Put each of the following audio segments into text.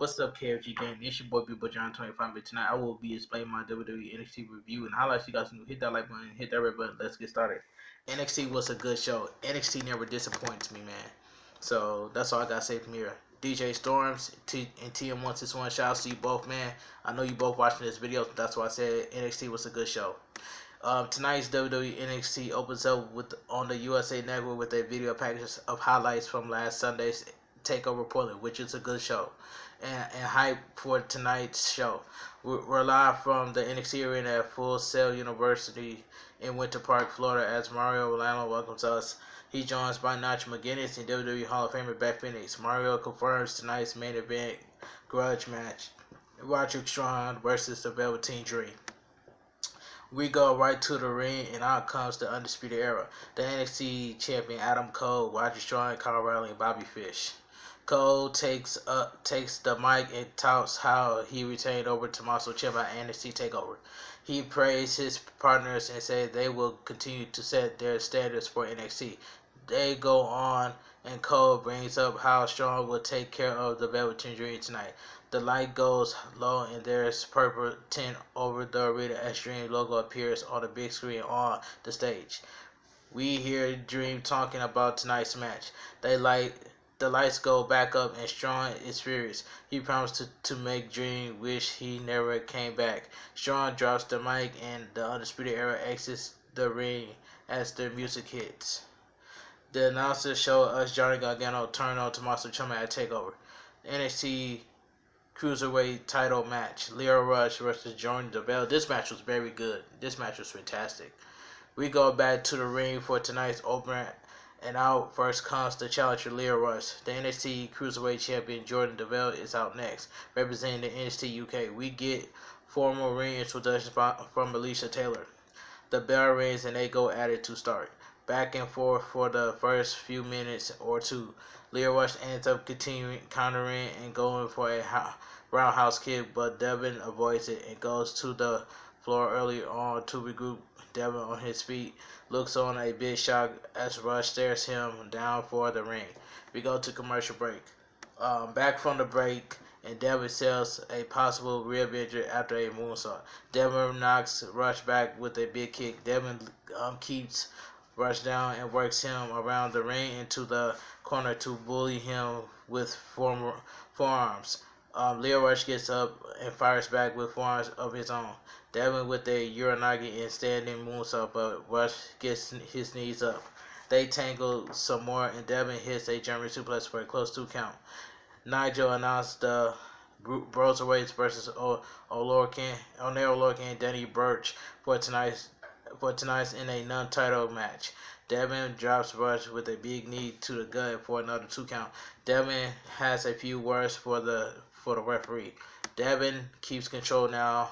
What's up, KFG gang? It's your boy Big John 25. But tonight I will be explaining my WWE NXT review and highlights. You guys can hit that like button, hit that red button. Let's get started. NXT was a good show. NXT never disappoints me, man. So that's all I gotta say from here. DJ Storms and TM161, shout out to you both, man. I know you both watching this video. That's why I said NXT was a good show. Tonight's WWE NXT opens up with on the USA Network with a video package of highlights from last Sunday's Takeover Portland, which is a good show, and hype for tonight's show. We're live from the NXT arena at Full Sail University in Winter Park, Florida, as Mario Rolando welcomes us. He joins by Nacho McGuinness and WWE Hall of Famer Beth Phoenix. Mario confirms tonight's main event grudge match: Roderick Strong versus the Velveteen Dream. We go right to the ring, and out comes the Undisputed Era. The NXT champion Adam Cole, Roger Strong, Kyle Riley, and Bobby Fish. Cole takes the mic and touts how he retained over Tommaso Ciampa at NXT TakeOver. He praised his partners and said they will continue to set their standards for NXT. They go on, and Cole brings up how Strong will take care of the Velveteen Dream tonight. The light goes low and there's purple tint over the arena as Dream logo appears on the big screen on the stage. We hear Dream talking about tonight's match. The lights go back up and Strong is furious. He promised to make Dream wish he never came back. Strong drops the mic and the Undisputed Era exits the ring as the music hits. The announcers show us Johnny Gargano turn on Tommaso Ciampa at TakeOver. NXT Cruiserweight title match: Lio Rush versus Jordan Deville. This match was very good. This match was fantastic. We go back to the ring for tonight's opener, and out first comes the challenger Lio Rush. The NXT Cruiserweight champion Jordan Deville is out next, representing the NXT UK. We get formal ring introductions from Alicia Taylor. The bell rings and they go at it to start. Back and forth for the first few minutes or two. Lio Rush ends up continuing countering and going for a roundhouse kick, but Devin avoids it and goes to the floor early on to regroup. Devin, on his feet, looks on a big shock as Rush stares him down for the ring. We go to commercial break. Back from the break, and Devin sells a possible rib injury after a moonsault. Devin knocks Rush back with a big kick. Devin keeps Rush down and works him around the ring into the corner to bully him with forearms. Lio Rush gets up and fires back with forearms of his own. Devin with a Uranagi and standing moonsault, but Rush gets his knees up. They tangle some more, and Devin hits a German suplex for a close 2 count. Nigel announced the Broserweights versus O'Lorcan and Danny Burch for tonight's in a non-title match. Devin drops Rush with a big knee to the gut for another 2 count. Devin has a few words for the referee. Devin keeps control now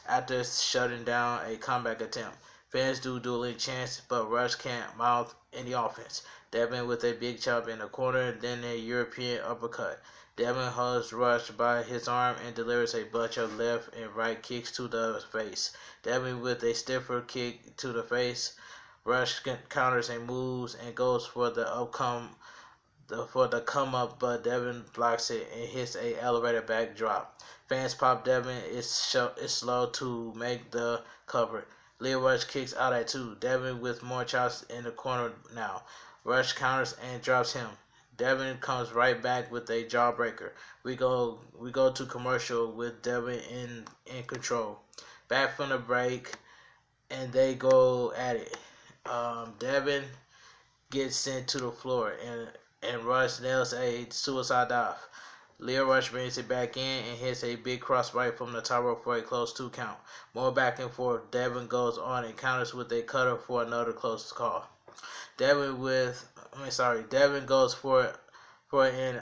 after shutting down a comeback attempt. Fans do dueling chants, but Rush can't mouth any offense. Devin with a big chop in the corner, then a European uppercut. Devin hugs Rush by his arm and delivers a bunch of left and right kicks to the face. Devin with a stiffer kick to the face. Rush counters and moves and goes for the come up, but Devin blocks it and hits a elevated backdrop. Fans pop. Devin is slow to make the cover. Lio Rush kicks out at 2. Devin with more chops in the corner now. Rush counters and drops him. Devin comes right back with a jawbreaker. We go to commercial with Devin in control. Back from the break, and they go at it. Devin gets sent to the floor, and Rush nails a suicide dive. Lio Rush brings it back in and hits a big crossbody from the top rope for a close 2 count. More back and forth. Devin goes on and counters with a cutter for another close call. Devin goes for an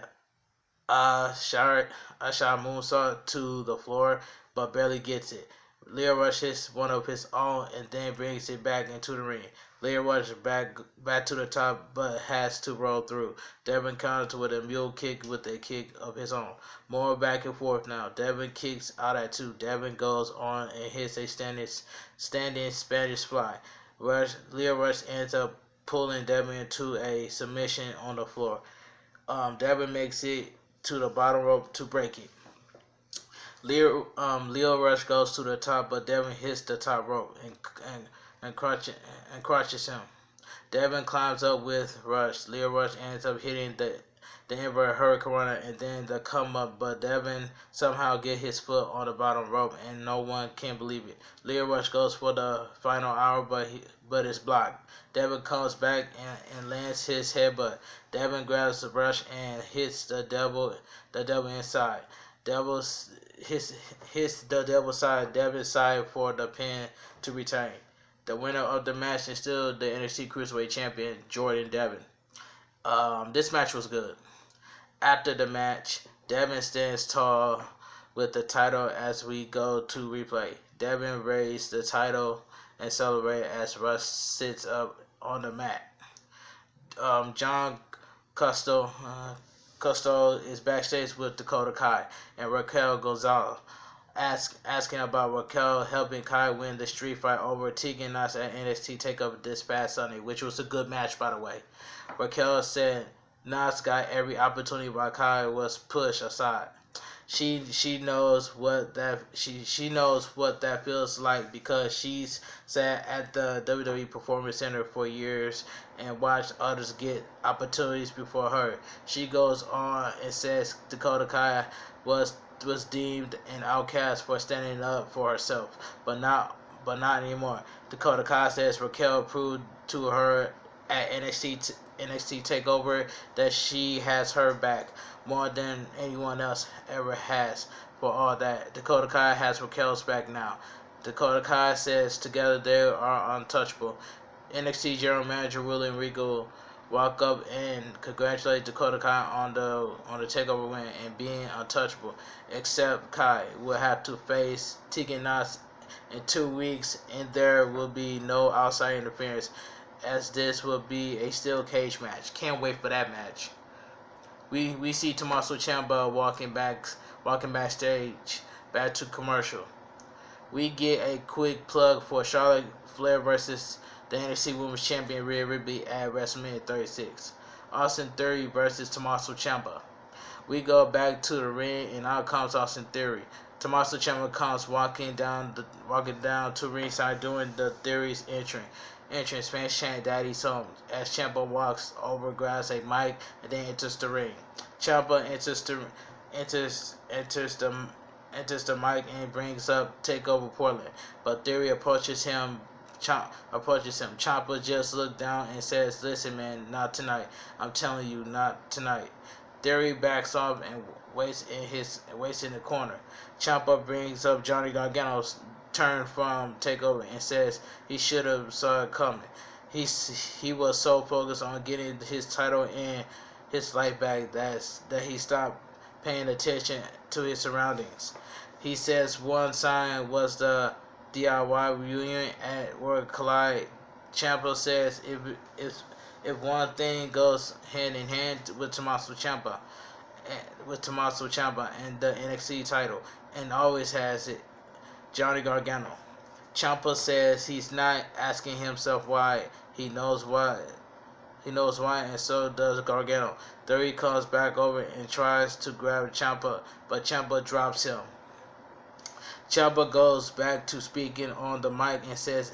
shot moonsault to the floor, but barely gets it. Lio Rush hits one of his own and then brings it back into the ring. Lio Rush back to the top, but has to roll through. Devin counters with a mule kick with a kick of his own. More back and forth now. Devin kicks out at 2. Devin goes on and hits a standing Spanish fly. Lio Rush ends up pulling Devin into a submission on the floor. Devin makes it to the bottom rope to break it. Leo Rush goes to the top, but Devin hits the top rope and crushes him. Devin climbs up with Rush. Leo Rush ends up hitting the inverted hurricane and then the come up, but Devin somehow get his foot on the bottom rope and no one can believe it. Leo Rush goes for the final hour, but it's blocked. Devin comes back and lands his headbutt. Devin grabs the Rush and hits the devil inside. Devil hits the devil side, Devin's side for the pin to retain. The winner of the match is still the NXT Cruiserweight Champion, Jordan Devin. This match was good. After the match, Devin stands tall with the title as we go to replay. Devin raised the title and celebrated as Rush sits up on the mat. John Custo is backstage with Dakota Kai and Raquel Gonzalez, asking about Raquel helping Kai win the street fight over Tegan Knox at NXT TakeOver this past Sunday, which was a good match, by the way. Raquel said Knox got every opportunity while Kai was pushed aside. She knows what that feels like because she's sat at the WWE Performance Center for years and watched others get opportunities before her. She goes on and says Dakota Kai was deemed an outcast for standing up for herself, but not anymore. Dakota Kai says Raquel proved to her at NXT TakeOver that she has her back more than anyone else ever has. For all that, Dakota Kai has Raquel's back now. Dakota Kai says together they are untouchable. NXT General Manager William Regal walk up and congratulate Dakota Kai on the TakeOver win and being untouchable. Except Kai will have to face Tegan Knox in 2 weeks, and there will be no outside interference, as this will be a steel cage match. Can't wait for that match. We see Tommaso Ciampa walking backstage, back to commercial. We get a quick plug for Charlotte Flair versus the NXT Women's Champion Rhea Ripley at WrestleMania 36. Austin Theory versus Tommaso Ciampa. We go back to the ring and out comes Austin Theory. Tommaso Ciampa comes walking down to ringside during the Theory's entrance. Fans chant "Daddy's home" as Ciampa walks over, grabs a mic, and then enters the ring. Ciampa enters the mic and brings up TakeOver Portland, but Theory approaches him. Ciampa just looks down and says, "Listen, man, not tonight. I'm telling you, not tonight." Theory backs off and waits in the corner. Ciampa brings up Johnny Gargano's turn from TakeOver and says he should have saw it coming. He was so focused on getting his title and his life back that he stopped paying attention to his surroundings. He says one sign was the DIY reunion at World Collide. Ciampa says if one thing goes hand in hand with Tommaso Ciampa and the NXT title, and always has it, Johnny Gargano. Ciampa says he's not asking himself why. He knows why, and so does Gargano. Theory comes back over and tries to grab Ciampa, but Ciampa drops him. Ciampa goes back to speaking on the mic and says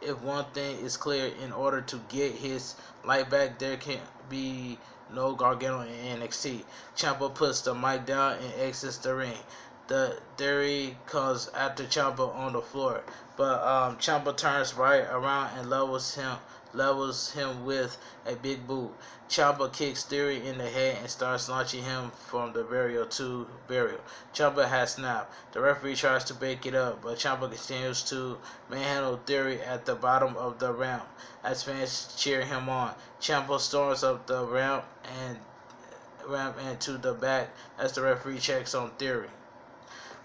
if one thing is clear, in order to get his life back, there can be no Gargano in NXT. Ciampa puts the mic down and exits the ring. The Theory comes after Ciampa on the floor, but Ciampa turns right around and levels him with a big boot. Ciampa kicks Theory in the head and starts launching him from the burial to burial. Ciampa has snapped. The referee tries to break it up, but Ciampa continues to manhandle Theory at the bottom of the ramp as fans cheer him on. Ciampa storms up the ramp and to the back as the referee checks on Theory.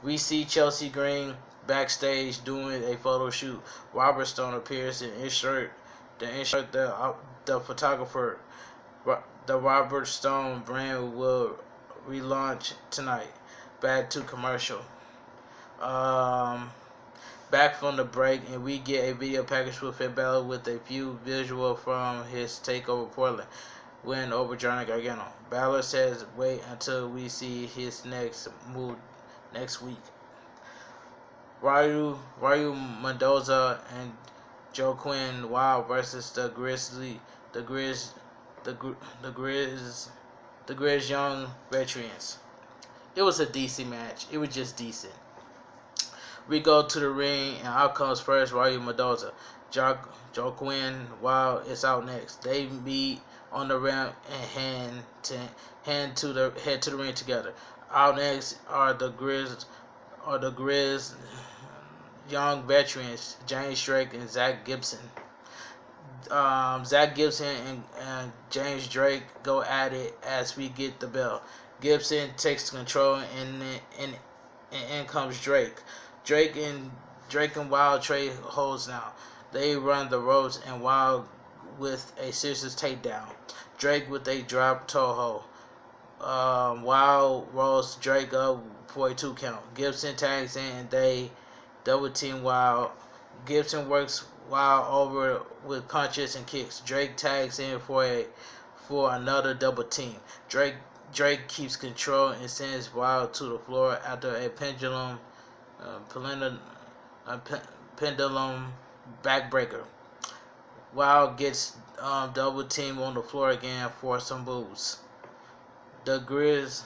We see Chelsea Green backstage doing a photo shoot. Robert Stone appears and insert the photographer. The Robert Stone brand will relaunch tonight. Back to commercial. Back from the break, and we get a video package with Finn Balor with a few visual from his TakeOver Portland win over Johnny Gargano. Balor says wait until we see his next move next week. Ryu Mendoza and Joaquin Wild versus the Grizzly, the Grizz, the Grizz Young Veterans. It was a decent match. It was just decent. We go to the ring, and out comes first Ryu Mendoza. Joaquin Wild is out next. They meet on the ramp and head to the ring together. Out next are the Grizz Young Veterans, James Drake and Zach Gibson. Zach Gibson and James Drake go at it as we get the bell. Gibson takes control, and in comes Drake. Drake and Wild trade holds now. They run the ropes, and Wild with a scissors takedown. Drake with a drop toe hold. Wild rolls Drake up for a 2 count. Gibson tags in, and they double team Wild. Gibson works Wild over with punches and kicks. Drake tags in for another double team. Drake keeps control and sends Wild to the floor after a pendulum backbreaker. Wild gets double team on the floor again for some moves. The Grizzles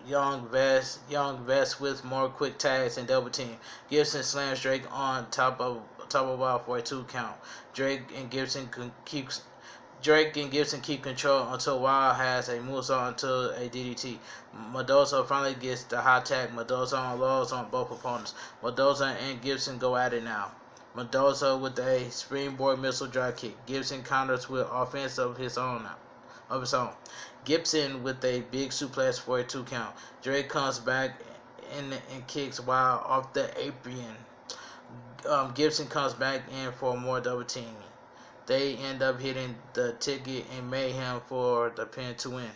young vest with more quick tags and double team. Gibson slams Drake on top of Wild for a 2 count. Drake and Gibson keep control until Wild has a moonsault into a DDT. Mendoza finally gets the hot tag. Mendoza unloads on both opponents. Mendoza and Gibson go at it now. Mendoza with a springboard missile drop kick. Gibson counters with offense of his own. Gibson with a big suplex for a 2 count. Drake comes back and kicks Wild off the apron. Gibson comes back in for more double teaming. They end up hitting the ticket and Mayhem for the pin to win.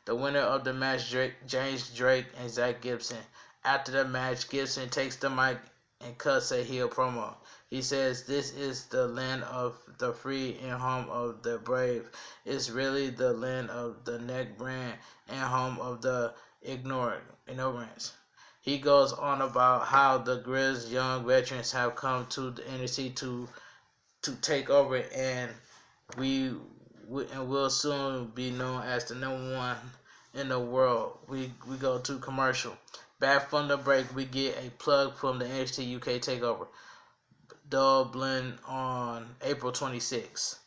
The winner of the match, James Drake and Zach Gibson. After the match, Gibson takes the mic and cuts a heel promo. He says, "This is the land of the free and home of the brave. It's really the land of the neck brand and home of the ignorance." He goes on about how the Grizz Young Veterans have come to the NXT to take over, and we will soon be known as the #1 in the world. We go to commercial. Back from the break, we get a plug from the NXT UK Takeover Dublin on April 26th.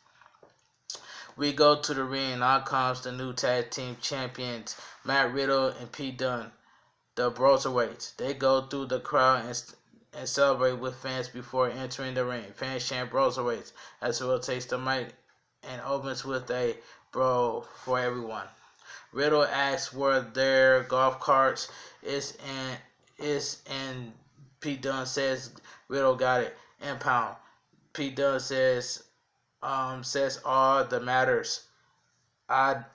We go to the ring, and out comes the new tag team champions, Matt Riddle and Pete Dunne, the Broserweights. They go through the crowd and celebrate with fans before entering the ring. Fans chant Broserweights as Riddle takes the mic and opens with a bro for everyone. Riddle asks where their golf carts is, and Pete Dunne says Riddle got it in pound. Pete Dunne says all that matters. That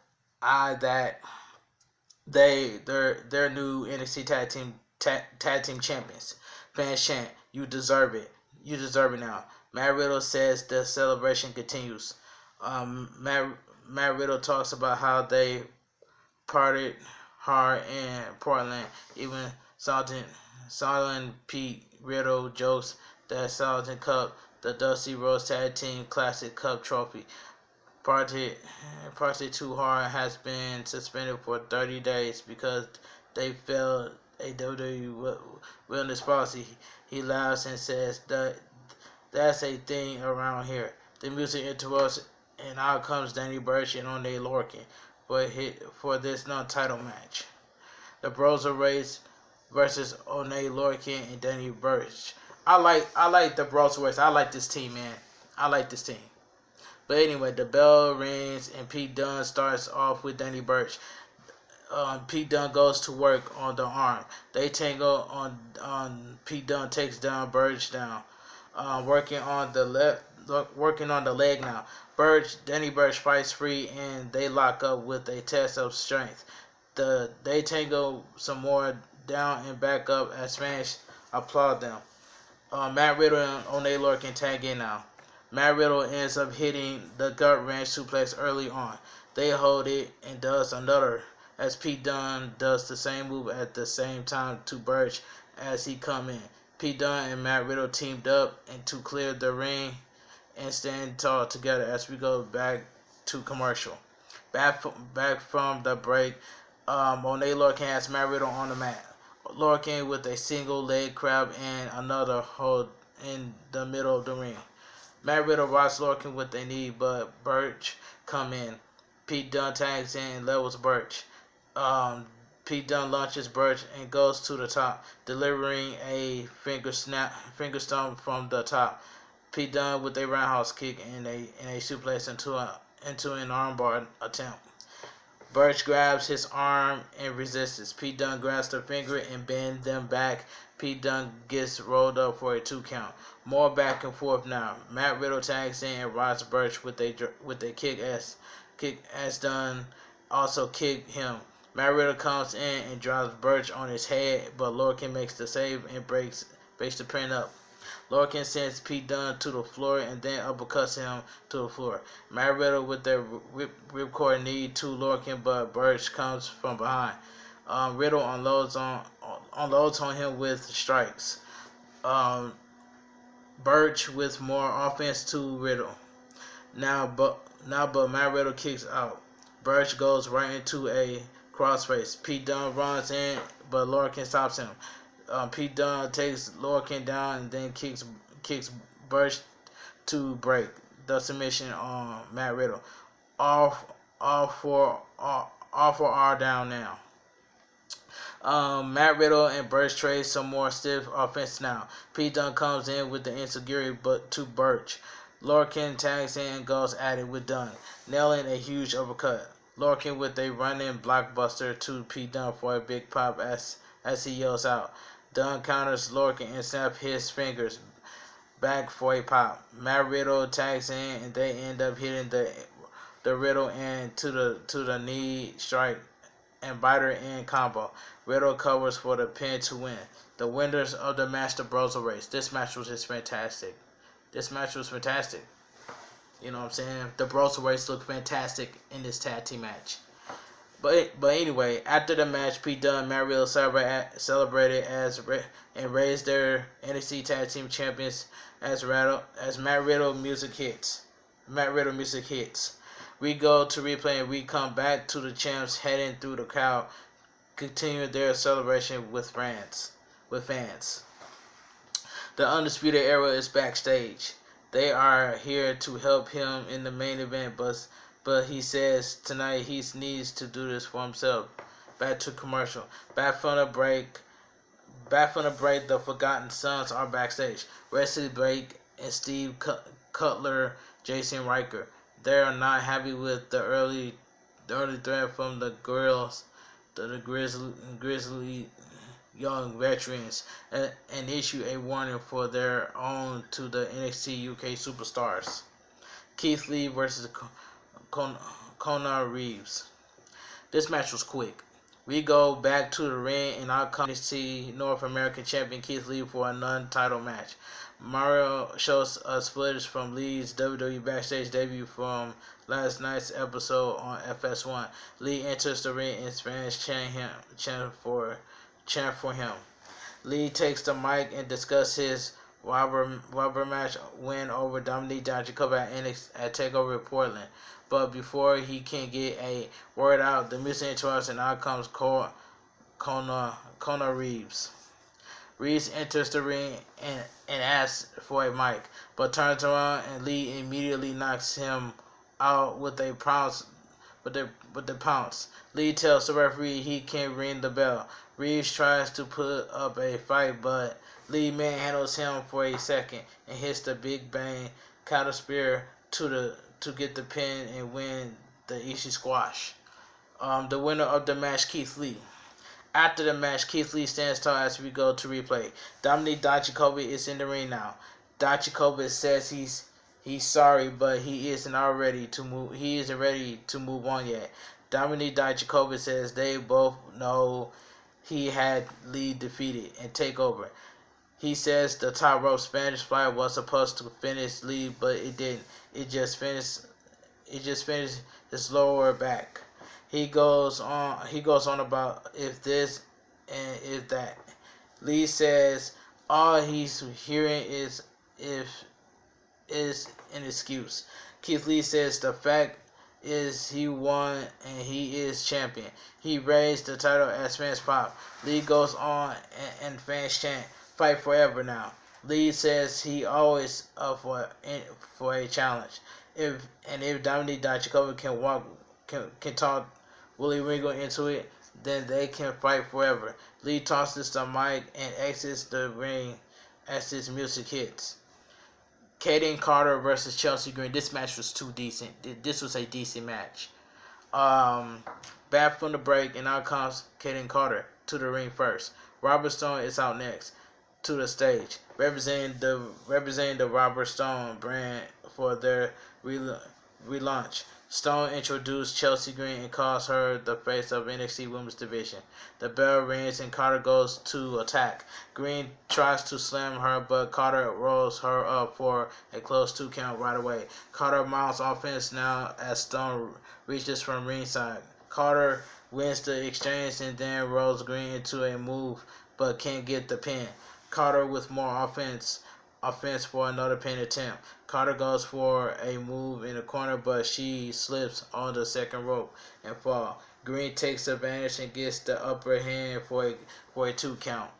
they're new NXT tag team champions. Fans chant, "You deserve it. You deserve it now." Matt Riddle says the celebration continues. Matt Riddle talks about how they partied hard in Portland. Even Silent Pete Riddle jokes that Silent Cup, the Dusty Rhodes Tag Team Classic Cup trophy, partied too hard, has been suspended for 30 days because they failed a WWE wellness policy. He laughs and says that's a thing around here. The music interrupts, and out comes Danny Burch and Oney Lorcan for this non-title match. The Broserweights versus Oney Lorcan and Danny Burch. I like the Broserweights. I like this team, man. I like this team. But anyway, the bell rings and Pete Dunne starts off with Danny Burch. Pete Dunne goes to work on the arm. They tangle on Pete Dunne takes down Burch down. Working on the leg now. Danny Burch fights free, and they lock up with a test of strength. They tangle some more down and back up as fans applaud them. Matt Riddle and Oney Lorcan tag in now. Matt Riddle ends up hitting the gut wrench suplex early on. They hold it and does another as Pete Dunne does the same move at the same time to Burch as he come in. Pete Dunne and Matt Riddle teamed up and to clear the ring and stand tall together as we go back to commercial. Back from the break, Monet Lorcan has Matt Riddle on the mat. Lorcan with a single leg crab and another hold in the middle of the ring. Matt Riddle rocks Lorcan with a knee, but Burch come in. Pete Dunne tags in and levels Burch. Pete Dunne launches Burch and goes to the top, delivering a finger stomp from the top. Pete Dunne with a roundhouse kick and a suplex into an armbar attempt. Burch grabs his arm and resists. Pete Dunne grabs the finger and bends them back. Pete Dunne gets rolled up for a 2 count. More back and forth now. Matt Riddle tags in and rocks Burch with a kick as Dunne also kicked him. Matt Riddle comes in and drops Burch on his head, but Lorcan makes the save and breaks the pin up. Lorcan sends Pete Dunne to the floor and then uppercuts him to the floor. Matt Riddle with the ripcord knee to Lorcan, but Burch comes from behind. Riddle unloads on him with strikes. Burch with more offense to Riddle. But Matt Riddle kicks out. Burch goes right into a crossface. Pete Dunne runs in, but Lorcan stops him. Pete Dunne takes Lorcan down and then kicks Burch to break the submission on Matt Riddle. All four are down now. Matt Riddle and Burch trade some more stiff offense now. Pete Dunne comes in with the insecurity but to Burch. Lorcan tags in and goes at it with Dunne, nailing a huge uppercut. Lorcan with a running blockbuster to Pete Dunne for a big pop as he yells out. Dunne counters Lorcan and snaps his fingers back for a pop. Matt Riddle tags in and they end up hitting the Riddle and to the knee strike and biter in combo. Riddle covers for the pin to win. The winners of the match, the Broser Race. This match was just fantastic. You know what I'm saying? The Broser Race looked fantastic in this tag team match. But anyway, after the match, Pete Dunne and Matt Riddle celebrated and raised their NXT Tag Team Champions as Matt Riddle music hits. We go to replay and we come back to the champs heading through the crowd, continuing their celebration with fans. The Undisputed Era is backstage. They are here to help him in the main event, but he says tonight he needs to do this for himself. Back to commercial. Back from the break, the Forgotten Sons are backstage. Wesley Blake and Steve Cutler, Jason Riker. They are not happy with the early threat from the grizzly young veterans and issue a warning for their own to the NXT UK superstars. Keith Lee versus Kona Reeves. This match was quick. We go back to the ring and out comes NXT North American Champion Keith Lee for a non-title match. Mario shows us footage from Lee's WWE Backstage debut from last night's episode on FS1. Lee enters the ring in Spanish, chant for him. Lee takes the mic and discusses his rubber match win over Dominique Dijakovic at TakeOver Portland. But before he can get a word out, the music interrupts and out comes Kona Reeves. Reeves enters the ring and asks for a mic, but turns around and Lee immediately knocks him out with a pounce. Lee tells the referee he can ring the bell. Reeves tries to put up a fight, but Lee manhandles him for a second and hits the Big Bang counter spear to get the pin and win the Ishii squash. The winner of the match, Keith Lee. After the match, Keith Lee stands tall as we go to replay. Dominique Dijakovic is in the ring now. Dijakovic says he's sorry, but he isn't ready to move on yet. Dominique Dijakovic says they both know he had Lee defeated and take over. He says the top rope Spanish Fly was supposed to finish Lee, but it didn't. It just finished his lower back. He goes on. He goes on about if this and if that. Lee says all he's hearing is an excuse. Keith Lee says the fact is he won and he is champion. He raised the title as fans pop. Lee goes on and fans chant, "Fight forever now." Lee says he always up for a challenge. If Dominique Dijakovic can talk Willie Regal into it, then they can fight forever. Lee tosses the mic and exits the ring as his music hits. Kaden Carter versus Chelsea Green. This match was too decent. This was a decent match. Back from the break, and out comes Kaden Carter to the ring first. Robert Stone is out next to the stage, representing the Robert Stone brand for their relaunch. Stone introduced Chelsea Green and calls her the face of NXT Women's Division. The bell rings and Carter goes to attack. Green tries to slam her, but Carter rolls her up for a close 2 count right away. Carter mounts offense now as Stone reaches from ringside. Carter wins the exchange and then rolls Green into a move, but can't get the pin. Carter with more offense for another pin attempt. Carter goes for a move in the corner, but she slips on the second rope and falls. Green takes advantage and gets the upper hand for a 2 count.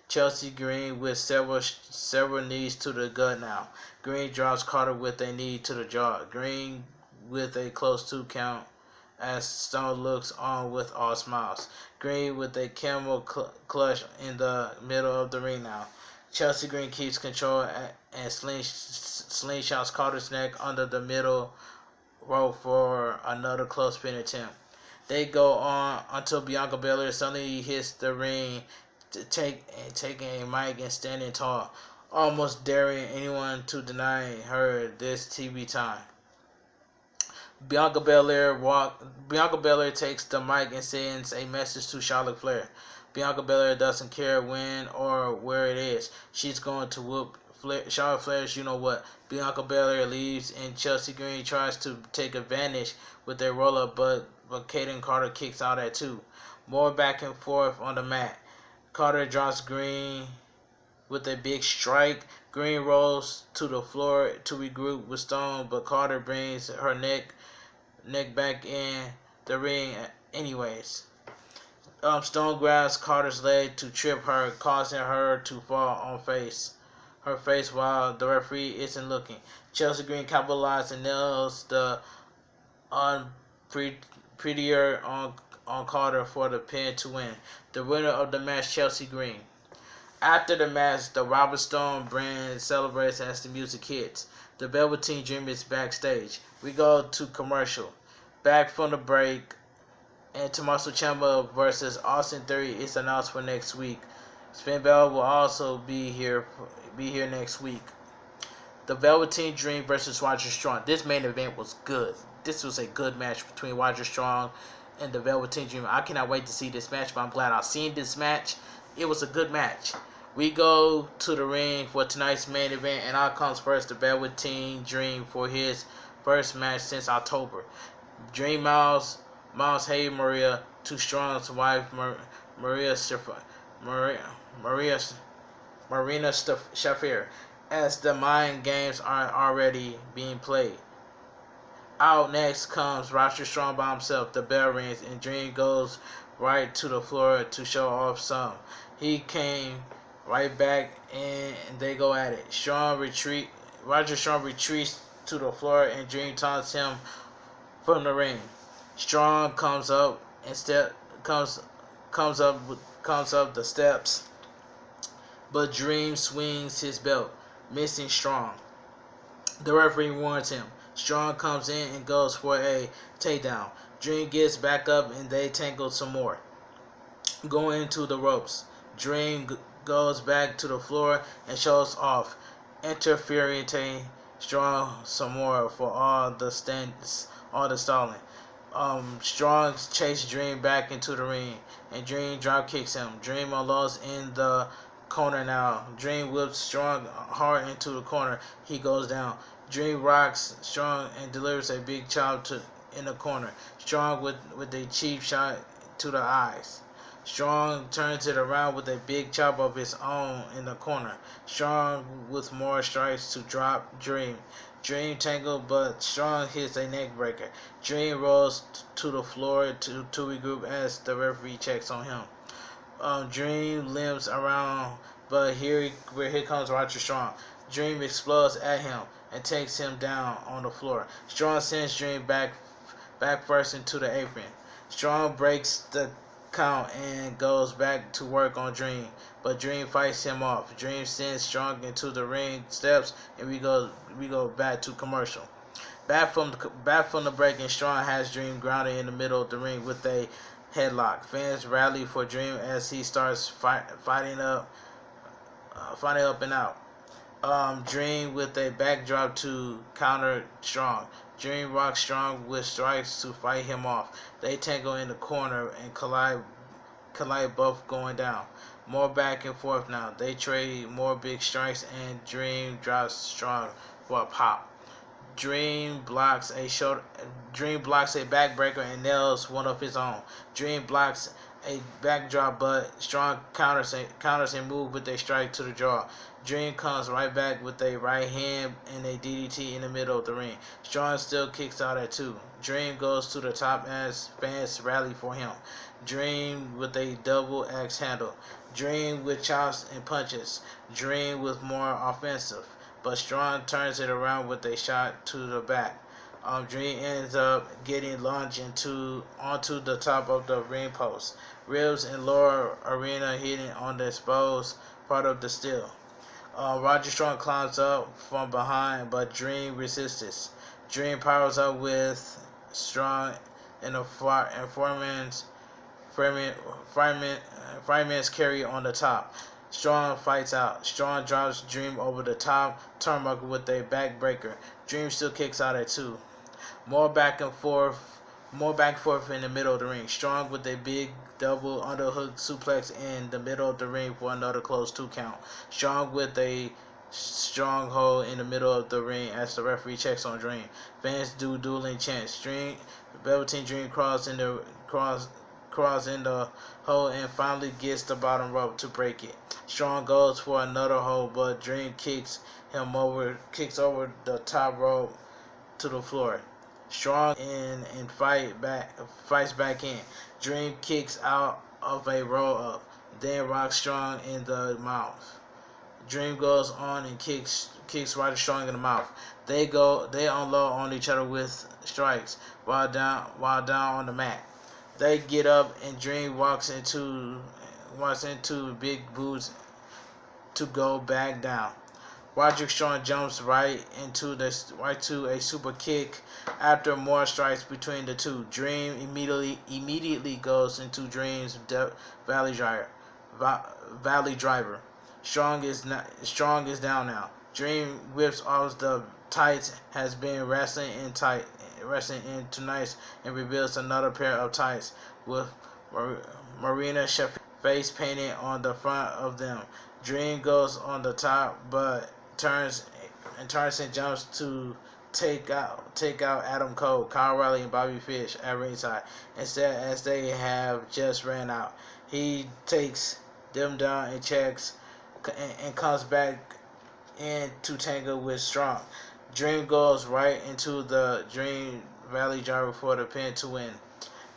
Chelsea Green with several knees to the gut now. Green drops Carter with a knee to the jaw. Green with a close 2 count as Stone looks on with all smiles. Green with a camel clutch in the middle of the ring now. Chelsea Green keeps control and slingshots Carter's neck under the middle rope for another close pin attempt. They go on until Bianca Belair suddenly hits the ring, taking a mic and standing tall, almost daring anyone to deny her this TV time. Bianca Belair takes the mic and sends a message to Charlotte Flair. Bianca Belair doesn't care when or where it is. She's going to whoop Charlotte Flair's you know what. Bianca Belair leaves and Chelsea Green tries to take advantage with a roll-up, but Kaden Carter kicks out at 2. More back and forth on the mat. Carter drops Green with a big strike. Green rolls to the floor to regroup with Stone, but Carter brings her neck back in the ring anyways. Stone grabs Carter's leg to trip her, causing her to fall on her face while the referee isn't looking. Chelsea Green capitalizes and nails the prettier on Carter for the pin to win. The winner of the match, Chelsea Green. After the match, the Robert Stone brand celebrates as the music hits. The Velveteen Dream is backstage. We go to commercial. Back from the break, and Tommaso Ciampa versus Austin Theory is announced for next week. Finn Balor will also be here next week. The Velveteen Dream versus Roger Strong. This main event was good. This was a good match between Roger Strong and the Velveteen Dream. I cannot wait to see this match, but I'm glad I've seen this match. It was a good match. We go to the ring for tonight's main event, and out comes first the Velveteen Dream for his first match since October. Dream Miles Hey Maria to Strong's wife Marina Shafir, as the mind games are already being played. Out next comes Roger Strong by himself. The bell rings and Dream goes right to the floor to show off some. He came right back and they go at it. Roger Strong retreats to the floor and Dream taunts him from the ring. Strong comes up the steps, but Dream swings his belt, missing Strong. The referee warns him. Strong comes in and goes for a takedown. Dream gets back up and they tangle some more, going into the ropes. Dream goes back to the floor and shows off, interfering Strong some more for all the stalling. Strong chases Dream back into the ring, and Dream drop kicks him. Dream unloads in the corner now. Dream whips Strong hard into the corner. He goes down. Dream rocks Strong and delivers a big chop in the corner. Strong with a cheap shot to the eyes. Strong turns it around with a big chop of his own in the corner. Strong with more strikes to drop Dream. Dream tangle, but Strong hits a neck breaker. Dream rolls to the floor to regroup as the referee checks on him. Dream limps around, but here comes Roger Strong. Dream explodes at him and takes him down on the floor. Strong sends Dream back first into the apron. Strong breaks the count and goes back to work on Dream, but Dream fights him off. Dream sends Strong into the ring steps, and we go back to commercial. Back from the break, and Strong has Dream grounded in the middle of the ring with a headlock. Fans rally for Dream as he starts fighting up and out. Dream with a backdrop to counter Strong. Dream rocks Strong with strikes to fight him off. They tangle in the corner and collide, both going down. More back and forth now. They trade more big strikes, and Dream drops Strong for a pop. Dream blocks a backbreaker and nails one of his own. Dream blocks a backdrop, but Strong counters and move with a strike to the jaw. Dream comes right back with a right hand and a DDT in the middle of the ring. Strong still kicks out at 2. Dream goes to the top as fans rally for him. Dream with a double axe handle. Dream with chops and punches. Dream with more offensive, but Strong turns it around with a shot to the back. Dream ends up getting launched onto the top of the ring post. Ribs and lower arena hitting on the exposed part of the steel. Roger Strong climbs up from behind, but Dream resists. Dream powers up with Strong and a fireman's carry on the top. Strong fights out. Strong drops Dream over the top turnbuckle with a backbreaker. Dream still kicks out at 2. More back and forth in the middle of the ring. Strong with a big double underhook suplex in the middle of the ring for another close 2 count. Strong with a stronghold in the middle of the ring as the referee checks on Dream. Fans do dueling chants. Velveteen Dream crawls in the hole and finally gets the bottom rope to break it. Strong goes for another hold, but Dream kicks over the top rope to the floor. Strong and fights back in. Dream kicks out of a roll up, then rocks Strong in the mouth. Dream goes on and kicks Roger Strong in the mouth. They unload on each other with strikes while down on the mat. They get up and Dream walks into big boots to go back down. Roger Strong jumps right to a super kick after more strikes between the two. Dream immediately goes into Dream's valley driver. Strong is down now. Dream whips off the tights, has been wrestling in tonight, and reveals another pair of tights with Marina Sheffield face painted on the front of them. Dream goes on the top, but turns and jumps to take out Adam Cole, Kyle Riley, and Bobby Fish at ringside. Instead, as they have just ran out, he takes them down and checks and comes back in to tangle with Strong. Dream goes right into the Dream Valley Driver for the pin to win.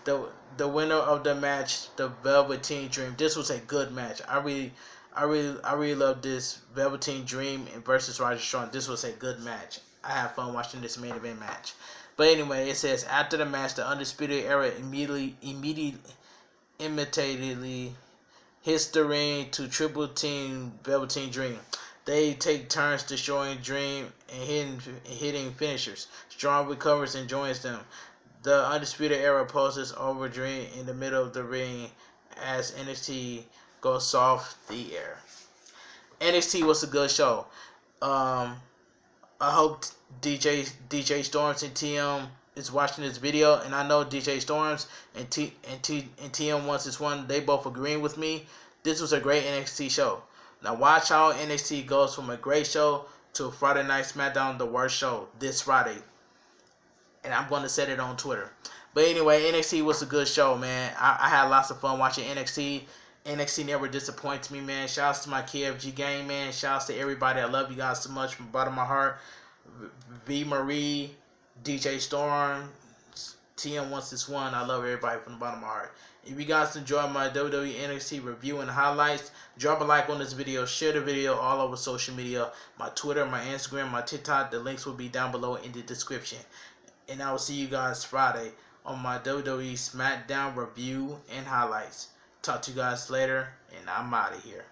The winner of the match, the Velveteen Dream. This was a good match. I really love this Velveteen Dream versus Roger Strong. This was a good match. I had fun watching this main event match. But anyway, it says after the match, the Undisputed Era immediately hits the ring to triple team Velveteen Dream. They take turns destroying Dream and hitting finishers. Strong recovers and joins them. The Undisputed Era poses over Dream in the middle of the ring as NXT goes off the air. NXT was a good show. I hope DJ Storms and TM is watching this video, and I know DJ Storms and TM wants this one. They both agreeing with me. This was a great NXT show. Now watch how NXT goes from a great show to Friday Night SmackDown, the worst show, this Friday. and I'm going to set it on Twitter. But anyway, NXT was a good show, man. I had lots of fun watching NXT. NXT never disappoints me, man. Shouts to my KFG gang, man. Shouts to everybody. I love you guys so much from the bottom of my heart. V Marie, DJ Storm, TM161. I love everybody from the bottom of my heart. If you guys enjoy my WWE NXT review and highlights, drop a like on this video, share the video all over social media, my Twitter, my Instagram, my TikTok. The links will be down below in the description. And I will see you guys Friday on my WWE SmackDown review and highlights. Talk to you guys later, and I'm out of here.